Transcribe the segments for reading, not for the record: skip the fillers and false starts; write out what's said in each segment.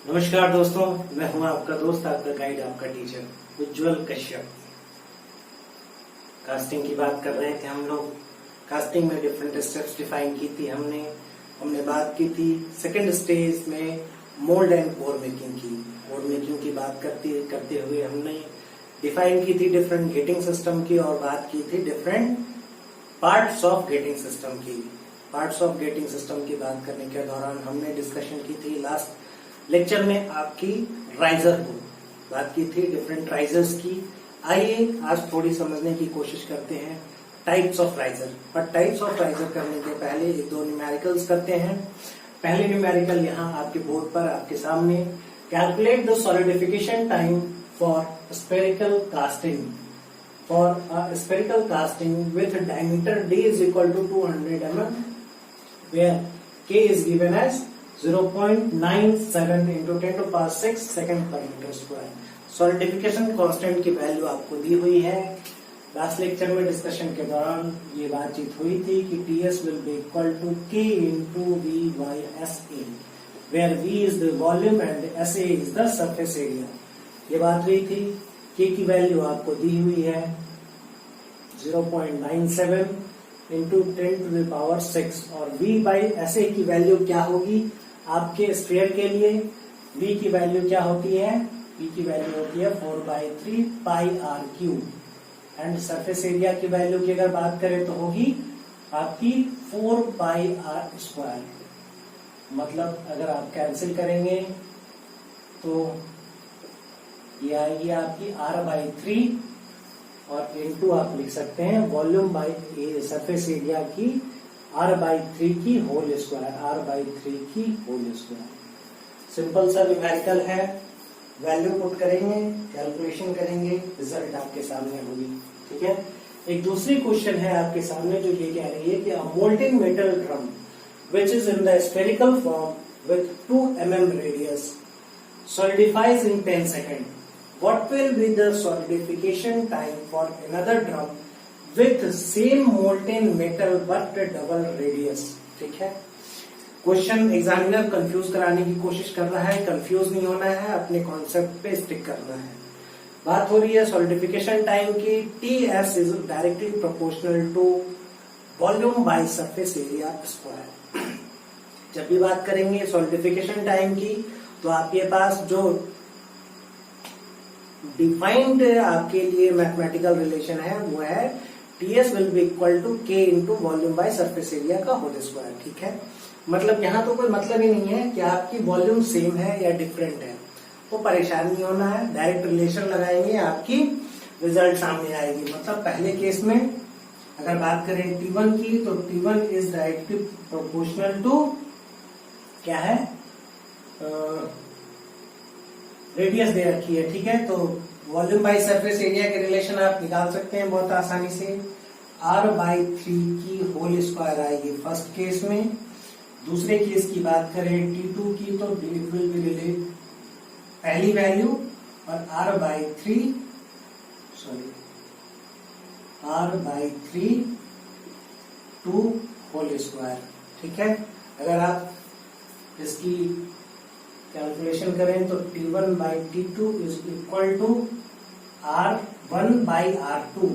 नमस्कार दोस्तों, मैं हूं आपका दोस्त, आपका गाइड, आपका टीचर उज्जवल कश्यप। कास्टिंग की बात कर रहे थे हम लोग। कास्टिंग में डिफरेंट स्टेप्स डिफाइन की थी हमने बात की थी सेकंड स्टेज में मोल्ड एंड कोर मेकिंग की। कोर मेकिंग की बात करते हुए हमने डिफाइन की थी डिफरेंट गेटिंग सिस्टम की और बात की थी different parts of getting system की। पार्ट्स ऑफ गेटिंग सिस्टम की बात करने के दौरान हमने डिस्कशन की थी लास्ट लेक्चर में आपकी राइजर को बात की थी, डिफरेंट राइजर्स की। आइए आज थोड़ी समझने की कोशिश करते हैं टाइप्स ऑफ राइजर। पर टाइप्स ऑफ राइजर करने के पहले एक दो न्यूमेरिकल्स करते हैं। पहले न्यूमेरिकल यहाँ आपके बोर्ड पर आपके सामने, calculate the solidification time for spherical casting with diameter d is equal to 200 mm, where k is given as 0.97 into 10 to power 6 second per meter square। Solidification constant की value आपको दी हुई है। Last lecture में discussion के दौरान ये बातचीत हुई थी कि Ts will be equal to K into V by SA, where V is the volume and SA is the surface area। ये बात हुई थी। K की वैल्यू आपको दी हुई है 0.97 into 10 to the power 6 और V by SA की वैल्यू क्या होगी आपके स्फीयर के लिए? V की वैल्यू क्या होती है? V की वैल्यू होती है 4/3 pi r cube. And surface area की वैल्यू की अगर बात करें तो होगी आपकी 4 पाई आर स्क्वायर। मतलब अगर आप कैंसिल करेंगे तो ये आएगी आपकी r/3 और इनटू आप लिख सकते हैं वॉल्यूम बाई सरफेस एरिया की r/3 की होल स्क्वायर, r/3 की होल स्क्वायर। सिंपल सा न्यूमेरिकल है। वैल्यू पुट करेंगे, कैलकुलेशन करेंगे, रिजल्ट आपके सामने होगी। ठीक है। एक दूसरी क्वेश्चन है आपके सामने जो ये कह रही है कि a molten metal drum which is in the spherical form with 2 mm radius solidifies in 10 seconds. What will be the solidification time for another drum with same molten metal but double radius? ठीक है। Question examiner confuse कराने की कोशिश कर रहा है। Confuse नहीं होना है, अपने कॉन्सेप्ट पे स्टिक करना है। बात हो रही है सॉलिडिफिकेशन टाइम की। Ts is directly proportional to volume by surface area square. जब भी बात करेंगे सॉलिडिफिकेशन टाइम की तो आपके पास जो डिफाइंड आपके लिए मैथमेटिकल रिलेशन है वो है Ts will be equal to K into volume by surface area का होल स्क्वायर। ठीक है। मतलब यहाँ तो कोई मतलब ही नहीं है कि आपकी वॉल्यूम सेम है या डिफरेंट है, तो परेशान नहीं होना है। डायरेक्ट रिलेशन लगाएंगे, आपकी रिजल्ट सामने आएगी। मतलब पहले केस में अगर बात करें T1 की तो T1 is directly proportional to क्या है, रेडियस दे रखी है। ठीक है। तो वॉल्यूम बाय सरफेस एरिया के रिलेशन आप निकाल सकते हैं बहुत आसानी से। r/3 की होल स्क्वायर आएगी फर्स्ट केस में। दूसरे केस की बात करें T2 की तो इट विल बी रिलेट पहली वैल्यू और r/3 टू होल स्क्वायर। ठीक है। अगर आप इसकी कैलकुलेशन करें तो T1/T2 is equal to R1/R2।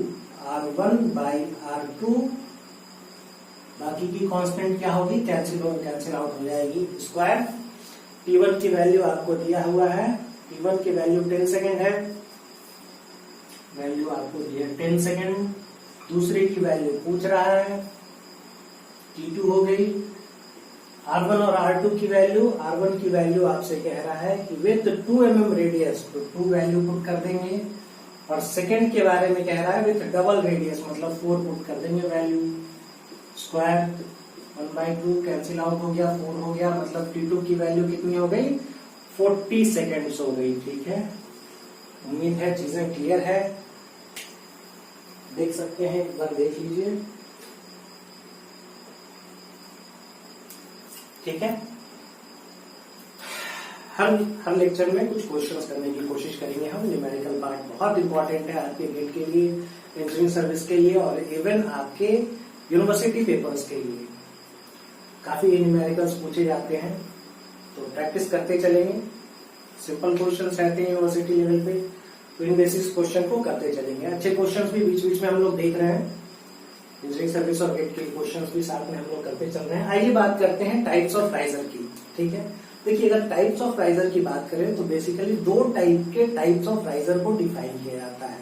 R1/R2 बाकी की कांस्टेंट क्या होगी, कैंसिल आउट हो जाएगी स्क्वायर। T1 की वैल्यू आपको दिया हुआ है। T1 की वैल्यू 10 सेकेंड है, वैल्यू आपको दी है 10 सेकेंड। दूसरे की वैल्यू पूछ रहा है, T2 हो गई। R1 और R2 की वैल्यू, R1 की वैल्यू आपसे कह रहा है कि विथ 2 mm रेडियस, तो 2 वैल्यू पुट कर देंगे। और सेकेंड के बारे में कह रहा है विथ डबल रेडियस, मतलब 4 पुट कर देंगे वैल्यू। स्क्वायर 1/2 कैंसिल आउट हो गया, 4 हो गया। मतलब T2 की वैल्यू कितनी हो गई, 40 सेकेंड्स हो गई। ठीक है। उम्मीद है चीजें क्लियर है। देख सकते हैं, एक बार देख लीजिए। ठीक है। हर लेक्चर में कुछ क्वेश्चंस करने की कोशिश करेंगे हम। न्यूमेरिकल पार्ट बहुत इंपॉर्टेंट है आपके गेट के लिए, इंजीनियरिंग सर्विस के लिए और इवन आपके यूनिवर्सिटी पेपर्स के लिए। काफी न्यूमेरिकल्स पूछे जाते हैं, तो प्रैक्टिस करते चलेंगे। सिंपल क्वेश्चंस रहते हैं यूनिवर्सिटी लेवल पे, तो इन बेसिस क्वेश्चन को करते चलेंगे। अच्छे क्वेश्चंस भी बीच बीच में हम लोग देख रहे हैं, इंजीनियरिंग सर्विस और गेट के क्वेश्चंस भी साथ में हम लोग करते चल रहे हैं। आइए बात करते हैं टाइप्स ऑफ राइजर की। ठीक है, देखिए अगर टाइप्स ऑफ राइजर की बात करें तो बेसिकली दो टाइप के टाइप्स ऑफ राइजर को डिफाइन किया जाता है।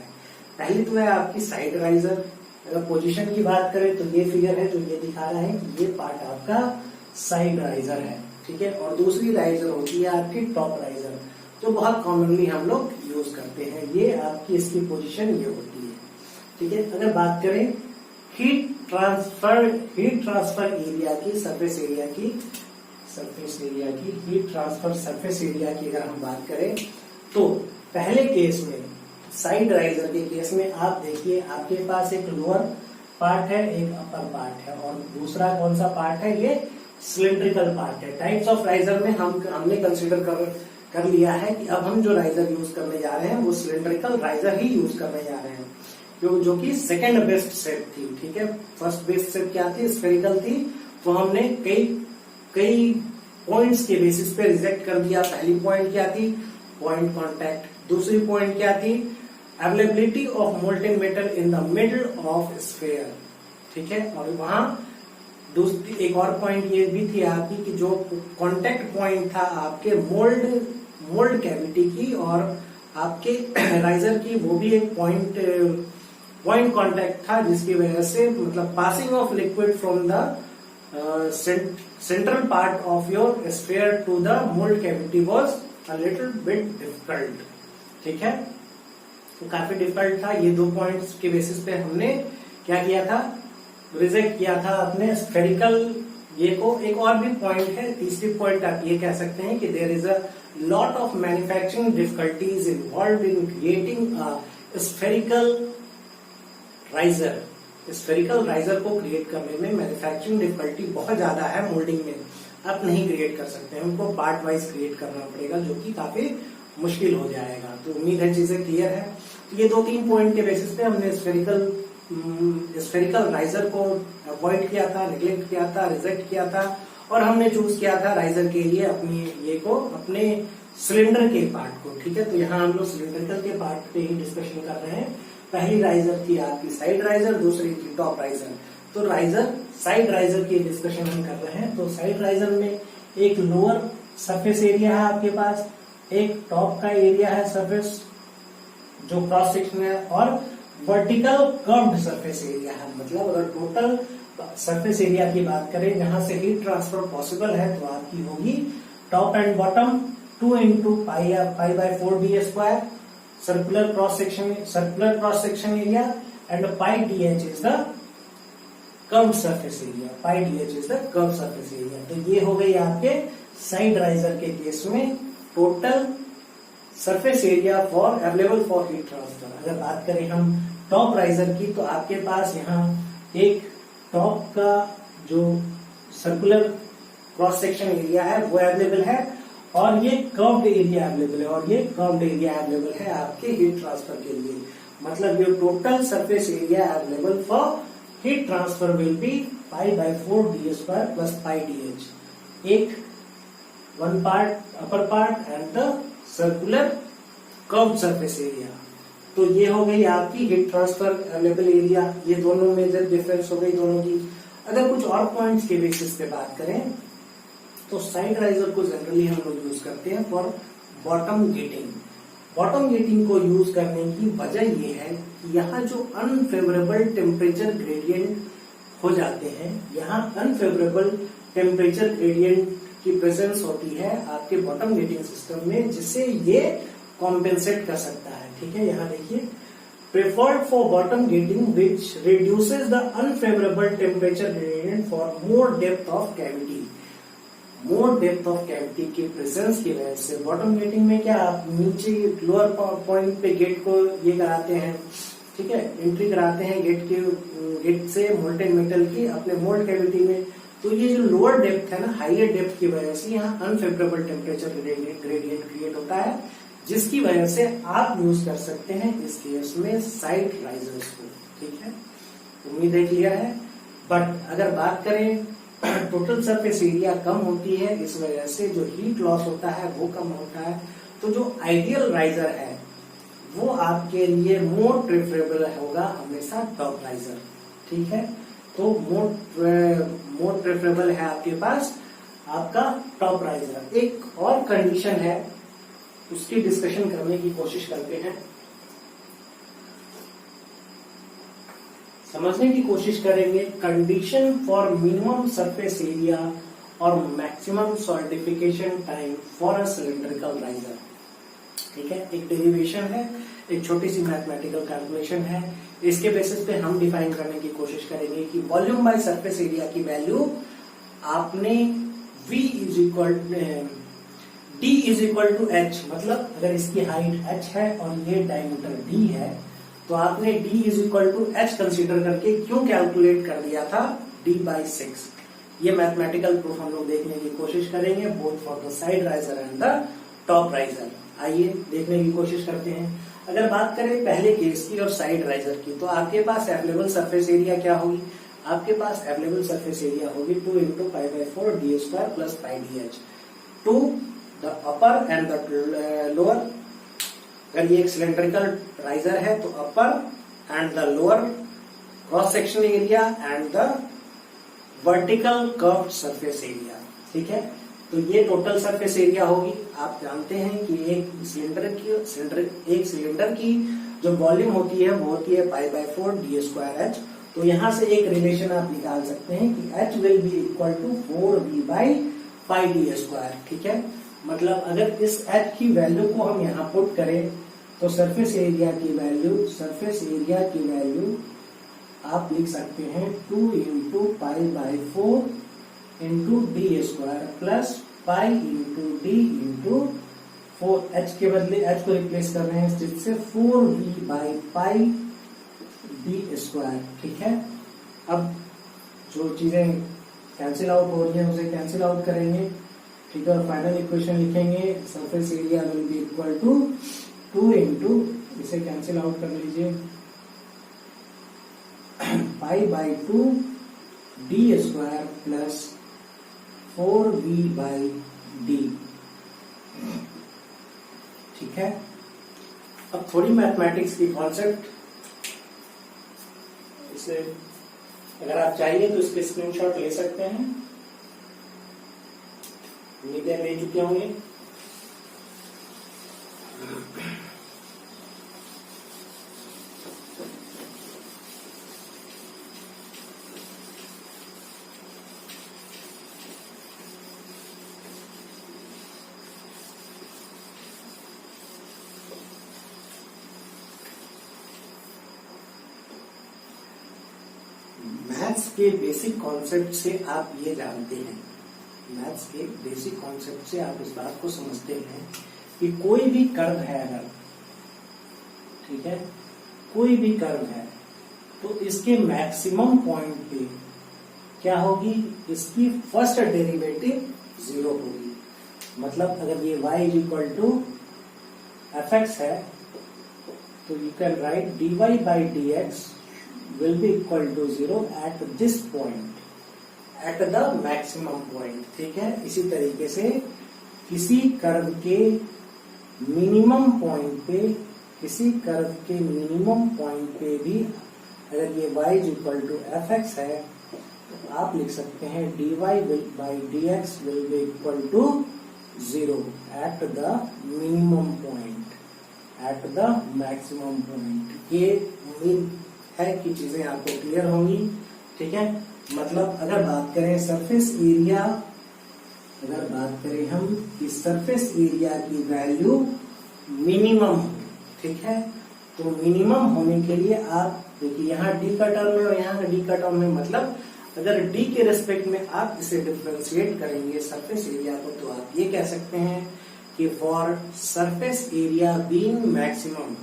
पहली तो है आपकी साइड राइजर। अगर पोजीशन की बात करें तो ये फिगर है जो ये दिखा रहा है कि ये पार्ट आपका साइड राइजर है। ठीक है, और दूसरी राइजर होती है आपकी टॉप राइजर, जो बहुत कॉमनली हम लोग यूज करते हैं। ये आपकी इसकी पोजीशन ये होती है। ठीक है, अगर बात करें हीट ट्रांसफर एरिया की, सरफेस एरिया की हीट ट्रांसफर सरफेस एरिया की अगर हम बात करें तो पहले केस में साइड राइजर के केस में आप देखिए आपके पास एक लोअर पार्ट है, एक अपर पार्ट है, और दूसरा कौन सा पार्ट है, ये सिलिंड्रिकल पार्ट है। टाइप्स ऑफ राइजर में हमने कंसीडर कर लिया है कि अब हम जो राइजर यूज करने जा रहे हैं वो सिलिंड्रिकल राइजर ही यूज करने जा रहे हैं, जो कि सेकंड बेस्ट स्टेप थी। ठीक है, फर्स्ट बेस्ट स्टेप क्या थी, स्फेरिकल थी, तो हमने कई पॉइंट्स के बेसिस पे रिजेक्ट कर दिया। पहली पॉइंट क्या थी, पॉइंट कॉन्टैक्ट। दूसरी पॉइंट क्या थी, availability of molten metal in the middle of sphere. ठीक है, और वहां दूसरी एक और पॉइंट ये भी थी आपकी कि जो कॉन्टैक्ट पॉइंट था आपके मोल्ड कैविटी की और आपके राइजर की, वो भी एक पॉइंट कॉन्टैक्ट था, जिसकी वजह से मतलब passing of liquid from the central part of your sphere to the mould cavity was a little bit difficult. ठीक है, तो काफी डिफिकल्ट था। ये दो पॉइंट्स के बेसिस पे हमने क्या किया था, रिजेक्ट किया था अपने स्फेरिकल ये को। एक और भी पॉइंट है, तीसरी पॉइंट आप ये कह सकते हैं कि there is a lot of manufacturing difficulties involve in creating a spherical riser. Spherical riser को क्रिएट करने में मैन्युफैक्चरिंग डिफिकल्टी बहुत ज्यादा है, मोल्डिंग में आप नहीं क्रिएट कर सकते हैं, उनको पार्ट वाइज क्रिएट करना पड़ेगा, जो कि काफी मुश्किल हो जाएगा। तो उम्मीद है चीजें क्लियर है। तो ये 2-3 पॉइंट के बेसिस पे हमने स्फेरिकल राइजर को अवॉइड किया था, निग्लेक्ट किया था, रिजेक्ट किया था, और हमने चूज किया था राइजर के लिए अपने सिलेंडर के पार्ट को। ठीक है, तो यहाँ हम लोग सिलेंड्रिकल के पार्ट पे ही डिस्कशन कर रहे हैं। पहली राइजर थी आपकी साइड राइजर, दूसरी थी टॉप राइजर। तो साइड राइजर की डिस्कशन हम कर रहे हैं। तो साइड राइजर में एक लोअर सरफेस एरिया है आपके पास, एक टॉप का एरिया है सरफेस जो क्रॉस सेक्शन है, और वर्टिकल कर्व्ड सरफेस एरिया है। मतलब अगर टोटल सरफेस एरिया की बात करें जहां से हीट ट्रांसफर पॉसिबल है तो आपकी होगी top and bottom 2 into π/4d², circular cross section area, and πdh is the curved surface area. πdh is the curved surface area. तो ये हो गई आपके साइड राइजर के केस में total surface area for available for heat transfer. अगर बात करें हम टॉप राइजर की तो आपके पास यहाँ एक टॉप का जो सर्कुलर क्रॉस सेक्शन एरिया है वो अवेलेबल है, और ये कर्व्ड एरिया अवेलेबल है, और ये कर्व्ड एरिया अवेलेबल है आपके हीट ट्रांसफर के लिए। मतलब ये total surface area available for heat transfer will be π/4d² plus πdh। एक one part upper part and the circular curved surface area. तो ये हो गई आपकी हीट ट्रांसफर अवेलेबल एरिया। ये दोनों मेजर डिफरेंस हो गई दोनों की। अगर कुछ और पॉइंट्स के बेसिस पे बात करें तो साइड राइजर को जनरली हम लोग यूज करते हैं for bottom getting. Bottom getting को यूज करने की वजह ये है कि यहाँ जो अनफेवरेबल टेम्परेचर ग्रेडियंट हो जाते हैं, यहाँ अनफेवरेबल टेम्परेचर ग्रेडियंट की प्रेजेंस होती है आपके बॉटम गेटिंग सिस्टम में, जिससे ये कॉम्पेंसेट कर सकता है। ठीक है, यहाँ देखिए preferred for bottom getting which reduces the unfavourable temperature gradient for more depth of cavity. More depth of cavity के प्रेजेंस की वजह से बॉटम गेटिंग में क्या आप नीचे लोअर पॉइंट पे गेट को ये कराते हैं, ठीक है, एंट्री कराते हैं गेट से मोल्टेन मेटल की अपने मोल्ड कैविटी में। तो ये जो लोअर डेप्थ है ना, हाइयर डेप्थ की वजह से यहाँ अनफेवरेबल टेम्परेचर ग्रेडियंट क्रिएट होता है, जिसकी वजह से आप यूज कर सकते हैं इस केस में साइड राइजर्स को। ठीक है, उम्मीद है क्लियर है। बट अगर बात करें टोटल सरफेस एरिया कम होती है, इस वजह से जो हीट लॉस होता है वो कम होता है। तो जो आइडियल राइजर है वो आपके लिए मोर प्रेफरेबल होगा हमेशा टॉप राइजर। ठीक है, तो मोर प्रेफरेबल है आपके पास आपका टॉप राइजर। एक और कंडीशन है, उसकी डिस्कशन करने की कोशिश करते हैं, समझने की कोशिश करेंगे। Condition for minimum surface area और maximum solidification time for a cylindrical riser. ठीक है, एक डेरिवेशन है, एक छोटी सी मैथमेटिकल कैलकुलेशन है। इसके बेसिस पे हम डिफाइन करने की कोशिश करेंगे कि वॉल्यूम बाय सरफेस एरिया की वैल्यू आपने V is equal D is equal to H, मतलब अगर इसकी हाइट H है और ये डायमीटर D है तो आपने D is equal to H consider करके क्यों कैलकुलेट कर दिया था D/6। ये मैथमेटिकल प्रूफ हम लोग देखने की कोशिश करेंगे, both for the side riser and the top riser. आइए देखने की कोशिश करते हैं। अगर बात करें पहले केस की और साइड राइजर की, तो आपके पास अवेलेबल सरफेस एरिया क्या होगी? आपके पास अवेलेबल सरफेस एरिया होगी 2 × π/4 d² plus πdh to the upper end the lower. अगर ये एक सिलेंड्रिकल राइजर है तो upper end the lower cross section area and the vertical curved surface area. ठीक है, तो ये टोटल सरफेस एरिया होगी। आप जानते हैं कि एक सिलेंडर की जो वॉल्यूम होती है वो होती है π/4 d²h। तो यहां से एक रिलेशन आप निकाल सकते हैं कि h will be equal to 4v/πd²। ठीक है, मतलब अगर इस h की वैल्यू को हम यहाँ पुट करें तो सरफेस एरिया की वैल्यू आप लिख सकते हैं 2 × π/4 × d² प्लस π × d × 4h के बदले h को रिप्लेस कर रहे हैं जिससे 4v/π d²। ठीक है, अब जो चीजें कैंसिल आउट हो रही है उसे कैंसिल आउट करेंगे। ठीक है, और फाइनल इक्वेशन लिखेंगे surface area will be equal to 2 × इसे कैंसिल आउट कर लीजिए π/2 d² प्लस 4v/d। ठीक है, अब थोड़ी मैथमेटिक्स की कॉन्सेप्ट, इसे अगर आप चाहिए तो इसके स्क्रीनशॉट ले सकते हैं, उम्मीद है ले चुके होंगे। मैथ्स के बेसिक कॉन्सेप्ट से आप ये जानते हैं, मैथ्स के बेसिक कॉन्सेप्ट से आप इस बात को समझते हैं कि कोई भी कर्व है अगर, ठीक है, कोई भी कर्व है तो इसके मैक्सिमम पॉइंट पे क्या होगी? इसकी फर्स्ट डेरिवेटिव 0 होगी। मतलब अगर ये y is equal to fx है तो you can write dy/dx will be equal to 0 at this point, at the maximum point। ठीक है, इसी तरीके से किसी कर्व के मिनिमम पॉइंट पे भी अगर ये y is equal to fx है तो आप लिख सकते हैं dy/dx will be equal to 0 at the minimum point, at the maximum point। ये उम्मीद है कि चीजें आपको क्लियर होंगी। ठीक है, मतलब अगर बात करें सरफेस एरिया, अगर बात करें हम कि सरफेस एरिया की वैल्यू मिनिमम, ठीक है, तो मिनिमम होने के लिए आप देखिए यहाँ डी का टर्म है और यहाँ डी का टर्म है, मतलब अगर डी के रेस्पेक्ट में आप इसे डिफरेंशिएट करेंगे सरफेस एरिया को तो आप ये कह सकते हैं कि for surface area being maximum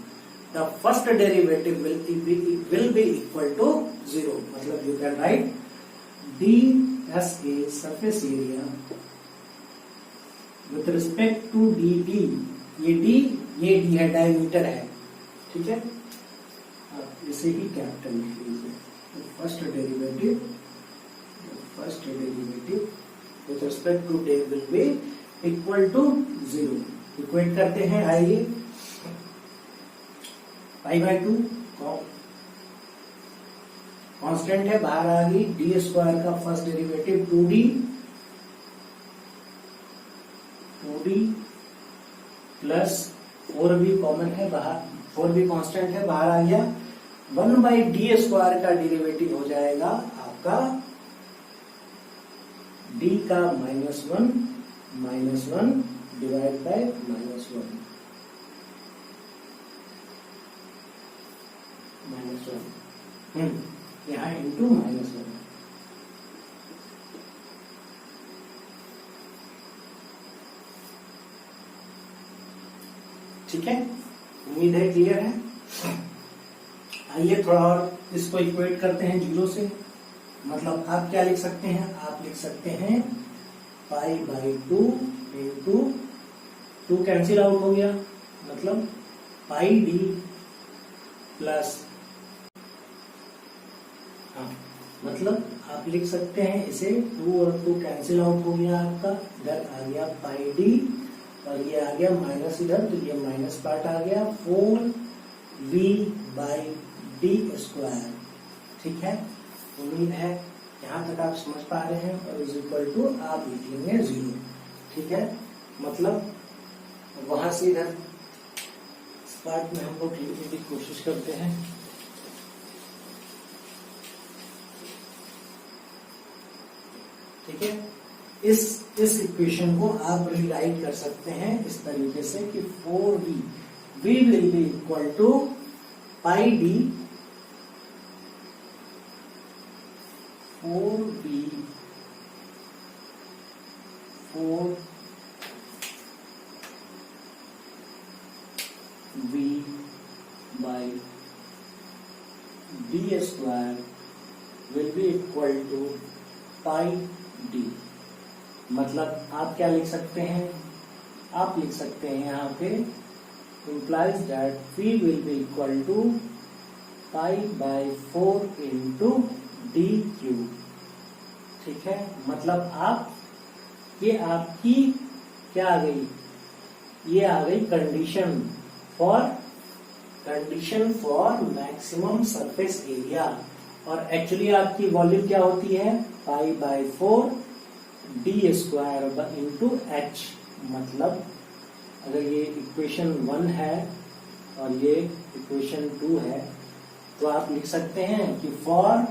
the first derivative will be equal to 0। मतलब you can write dSA surface area with respect to dt, ये d है, डायमीटर है। ठीक है, आप इसे ही कैपिटल लिख लीजिए। First derivative with respect to d will be equal to 0। Equate करते हैं, आइए। π/2 कांस्टेंट है, बाहर आ गई। डी स्क्वायर का फर्स्ट डेरिवेटिव 2d प्लस 4b कॉमन है, बाहर 4b कांस्टेंट है, बाहर आ गया। 1/d स्क्वायर का डेरिवेटिव हो जाएगा आपका d का -1 डिवाइड बाय -1 यहाँ इंटू -1। ठीक है, उम्मीद है क्लियर है। आइए थोड़ा और इसको इक्वेट करते हैं 0 से। मतलब आप क्या लिख सकते हैं, आप लिख सकते हैं π/2 इंटू 2 कैंसिल आउट हो गया, मतलब πd प्लस, मतलब आप लिख सकते हैं इसे 2 और 2 कैंसिल आउट हो गया आपका, इधर आ गया πd और ये आ गया माइनस इधर, तो ये माइनस पार्ट आ गया 4v/d स्क्वायर। ठीक है, उम्मीद है यहाँ तक आप समझ पा रहे हैं। और इज इक्वल टू आप लिख लेंगे 0। ठीक है, मतलब वहां से इधर इस पार्ट में हम लोग लिखने की कोशिश करते हैं। ठीक है, इस इक्वेशन को आप रिराइट कर सकते हैं इस तरीके से कि 4v will be equal to πd 4v 4v/d square will be equal to πd। मतलब आप क्या लिख सकते हैं, आप लिख सकते हैं यहाँ पे implies that v will be equal to π/4 into dq। ठीक है, मतलब आप ये आपकी क्या आ गई, ये आ गई condition for maximum surface area. और एक्चुअली आपकी वॉल्यूम क्या होती है, π/4 d स्क्वायर इंटू h। मतलब अगर ये इक्वेशन 1 है और ये इक्वेशन 2 है, तो आप लिख सकते हैं कि for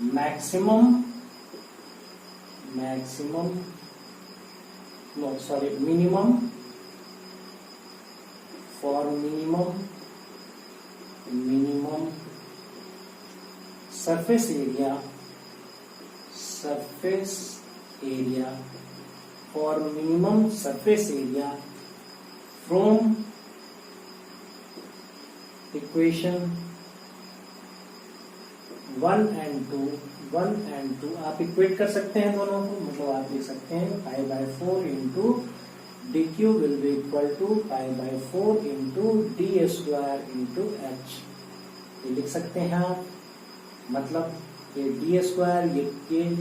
minimum surface area for minimum surface area from equation 1 and 2 आप इक्वेट कर सकते हैं दोनों को। मतलब आप लिख सकते हैं π/4 into dq will be equal to π/4 into d square into h। ये लिख सकते हैं आप। मतलब ये d स्क्वायर, ये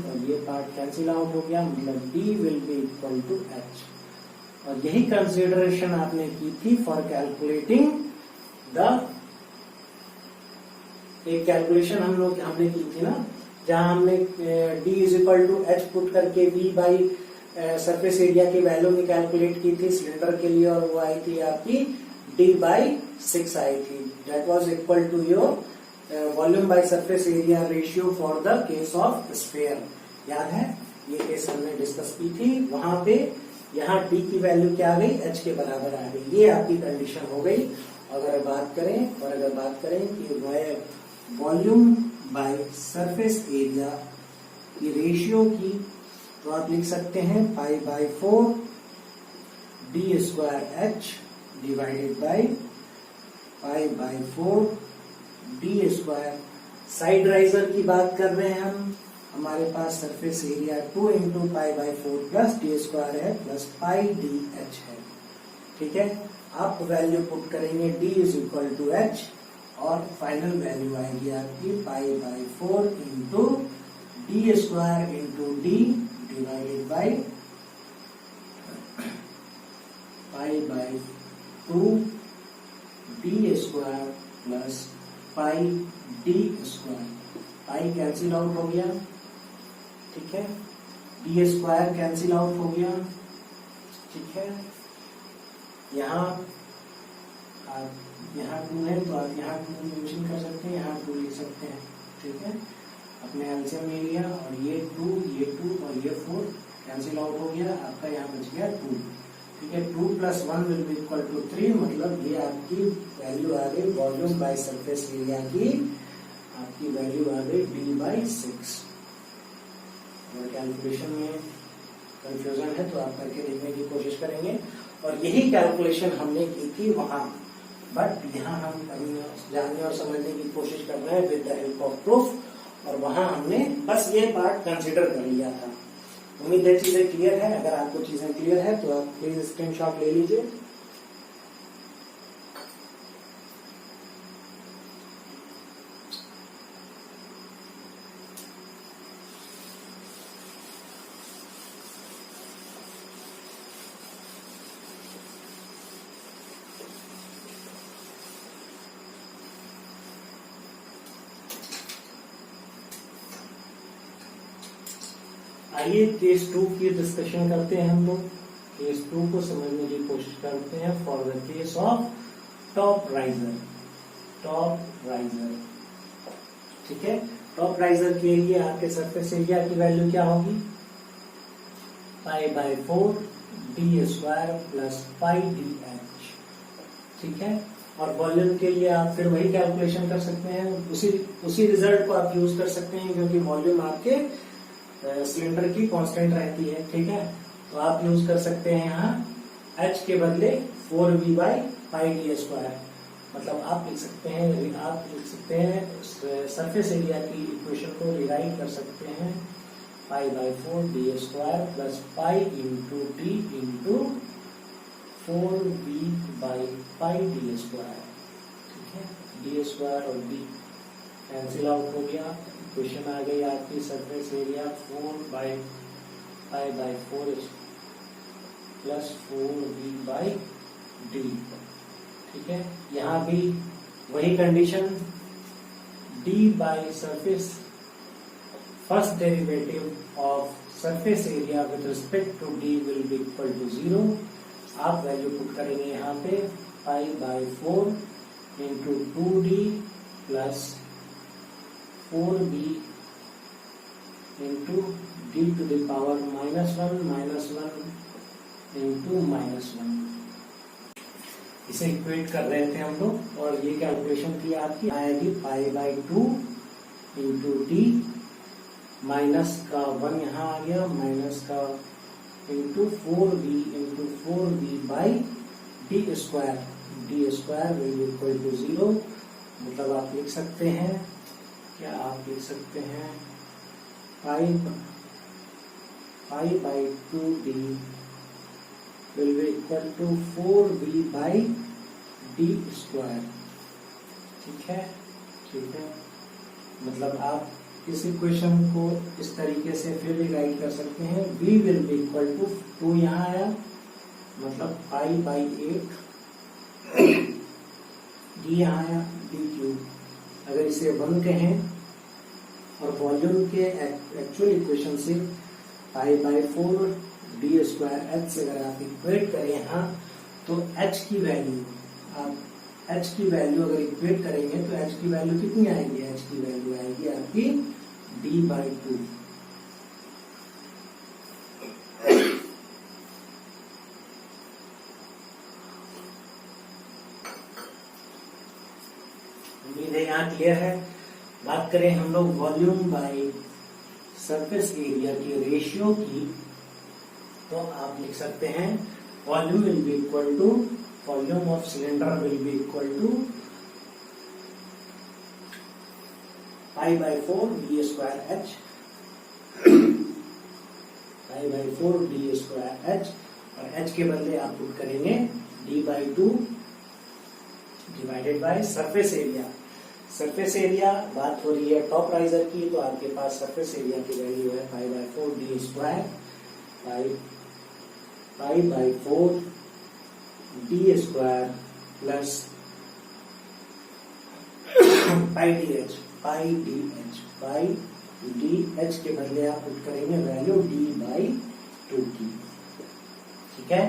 और ये पार्ट कैंसिल आउट हो गया, मतलब d will be equal to h। और यही कंसिडरेशन आपने की थी फॉर कैलकुलेटिंग एक कैलकुलेशन हमने की थी ना, जहां हमने d is equal to h put करके v बाई सरफेस एरिया की वैल्यू में कैलकुलेट की थी सिलेंडर के लिए, और वो आई थी आपकी d/6 आई थी। That was equal to your volume by surface area ratio for the case of sphere. याद है, ये केस हमने डिस्कस की थी। वहां पे यहाँ d की वैल्यू क्या आ गई, h के बराबर आ गई। ये आपकी कंडीशन हो गई। अगर बात करें कि वॉल्यूम बाय सरफेस एरिया की रेशियो की, तो आप लिख सकते हैं π/4 d square h divided by π/4 d square. Side riser की बात कर रहे हैं हम, हमारे पास surface area 2 into π/4 plus d square है प्लस πdh है। ठीक है, आप वैल्यू पुट करेंगे d is equal to h और फाइनल वैल्यू आएगी आपकी π/4 into d square into d divided by π/4 by 2 d square plus pi d square. Pi cancel out हो गया, ठीक है, डी स्क्वायर कैंसिल आउट हो गया, ठीक है। यहाँ 2 है तो आप यहाँ 2 मेंशन कर सकते हैं, यहाँ 2 लिख सकते हैं, ठीक है। अपने एलसीएम ले लिया और ये 2 और ये 4 कैंसिल आउट हो गया, आपका यहाँ बच गया 2, ठीक है। 2 + 1 विल बी इक्वल टू 3, मतलब ये आपकी वैल्यू आ गई वॉल्यूम बाय सरफेस एरिया की, आपकी वैल्यू आ गई D/6। और कैलकुलेशन में कंफ्यूजन है तो आप करके देखने की कोशिश करेंगे, और यही कैलकुलेशन हमने की थी वहां, बट यहाँ हम जानने और समझने की कोशिश कर रहे हैं with the help of proof, और वहां हमने बस ये पार्ट कंसिडर कर लिया था। उम्मीद है चीजें क्लियर है। अगर आपको चीजें क्लियर है तो आप प्लीज स्क्रीनशॉट ले लीजिए। आइए केस 2 की डिस्कशन करते हैं हम लोग। केस 2 को समझने की कोशिश करते हैं for the case of top riser. ठीक है, टॉप राइजर के लिए आपके सरफेस एरिया की वैल्यू क्या होगी? π/4 डी स्क्वायर प्लस πdh, ठीक है। और वॉल्यूम के लिए आप फिर वही कैलकुलेशन कर सकते हैं, उसी रिजल्ट को आप यूज कर सकते हैं, क्योंकि वॉल्यूम आपके सिलेंडर की कांस्टेंट रहती है, ठीक है। तो आप यूज कर सकते हैं यहाँ h के बदले 4v/πd², मतलब आप लिख सकते हैं सरफेस एरिया की इक्वेशन को रिराइट कर सकते हैं π/4 d² plus π into d into 4v/πd², ठीक है। d² और d कैंसिल आउट हो गया, इक्वेशन आ गई आपकी सरफेस एरिया 4π/4 प्लस 4v/d, ठीक है। यहाँ भी वही condition, d by surface, first derivative of surface area with respect to d will be equal to 0। आप वैल्यू पुट करेंगे यहाँ पे π/4 इंटू 2d प्लस 4b into d to the power -1 into -1। इसे इक्वेट कर रहे थे हम लोग, और ये कैलकुलेशन की आपकी आएगी π/2 इंटू d, माइनस का 1 यहाँ आ गया, माइनस का into 4b into 4v/d², d² will be equal to 0। मतलब आप लिख सकते हैं, क्या आप लिख सकते हैं π/2d will be equal to 4v/d², ठीक है। मतलब आप इस इक्वेशन को इस तरीके से फिर भी राइट कर सकते हैं, v will be equal to 2 यहाँ आया, मतलब π/8, d यहाँ आया d³। अगर इसे 1 कहें और वॉल्यूम के एक्चुअल इक्वेशन से π/4 d² h से अगर आप इक्वेट करें यहाँ, तो h की वैल्यू अगर इक्वेट करेंगे तो h की वैल्यू कितनी आएगी? h की वैल्यू आएगी आपकी d/2। उम्मीद है यहाँ क्लियर है। बात करें हम लोग वॉल्यूम बाय सरफेस एरिया की रेशियो की, तो आप लिख सकते हैं volume will be equal to, volume of cylinder will be equal to π/4 d²h, π/4 d²h, और h के बदले आप पुट करेंगे d/2 divided by surface area. Surface area बात हो रही है टॉप राइजर की, तो आपके पास सरफेस एरिया की वैल्यू है π/4 d², π/4 d square plus pi d h, pi d h के बदले आप पुट करेंगे वैल्यू डी बाई 2 की। ठीक है,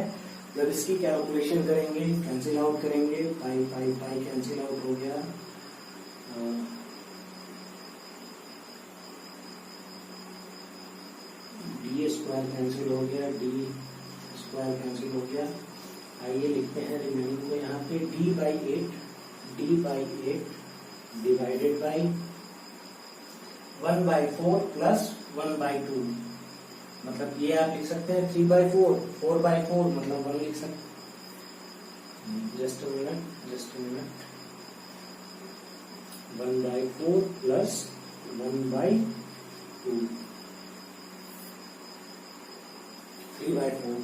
जब इसकी कैलकुलेशन करेंगे, कैंसिल आउट करेंगे, पाई पाई पाई कैंसिल आउट हो गया, डी स्क्वायर कैंसिल हो गया, डी स्क्वायर कैंसिल हो गया। आइए लिखते हैं रिमेनिंग को यहाँ पे D by 8 divided by 1/4 plus 1/2, मतलब ये आप लिख सकते हैं 3/4, 4/4 मतलब 1 लिख सकते हैं। Just a minute 1/4 plus 1/2 3/4।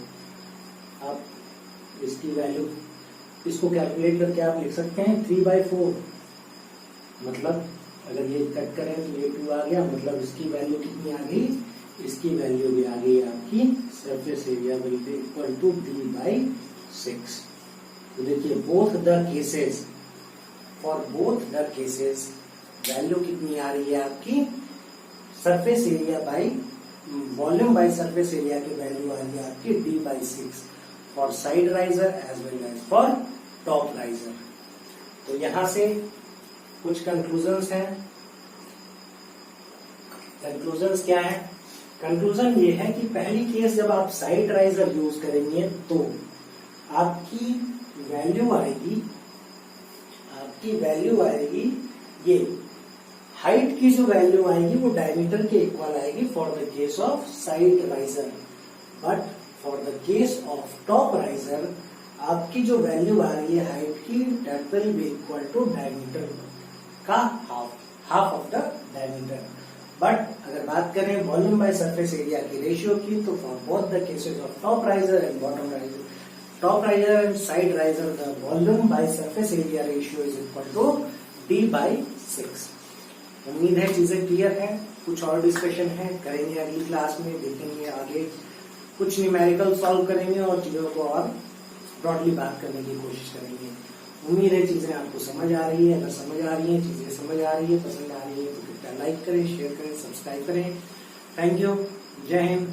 आप इसकी वैल्यू, इसको कैलकुलेट करके आप लिख सकते हैं 3/4, मतलब अगर ये कट करें तो ये 2 आ गया, मतलब इसकी वैल्यू कितनी आ गई, इसकी वैल्यू भी आ गई आपकी surface area will be equal to D by 6। तो देखिए both the cases, for both the cases value कितनी आ रही है आपकी, surface area by volume by surface area की वैल्यू आ रही है आपकी D by 6 for side riser as well as for top riser. तो यहां से कुछ कंक्लूजन्स हैं। कंक्लूजन्स क्या है? कंक्लूजन ये है कि पहली केस जब आप साइड राइजर यूज करेंगे तो आपकी वैल्यू आएगी ये हाइट की जो वैल्यू आएगी वो डायमीटर के इक्वल आएगी for the case of side riser, but for the case of top riser आपकी जो वैल्यू आ रही है हाइट की that will be equal to diameter का half of the diameter. But अगर बात करें वॉल्यूम बाय सरफेस एरिया की रेशियो की, तो for both the cases of top riser and bottom riser, top riser and side riser, the volume by surface area ratio is equal to D by 6। उम्मीद है चीजें clear है। कुछ और discussion है करेंगे अगली क्लास में, देखेंगे आगे कुछ न्यूमेरिकल सॉल्व करेंगे और चीजों को और ब्रॉडली बात करने की कोशिश करेंगे। उम्मीद है चीजें आपको समझ आ रही है। अगर समझ आ रही है, चीजें समझ आ रही है, पसंद आ रही है तो कृपया लाइक करें, शेयर करें, सब्सक्राइब करें। Thank you. जय हिंद।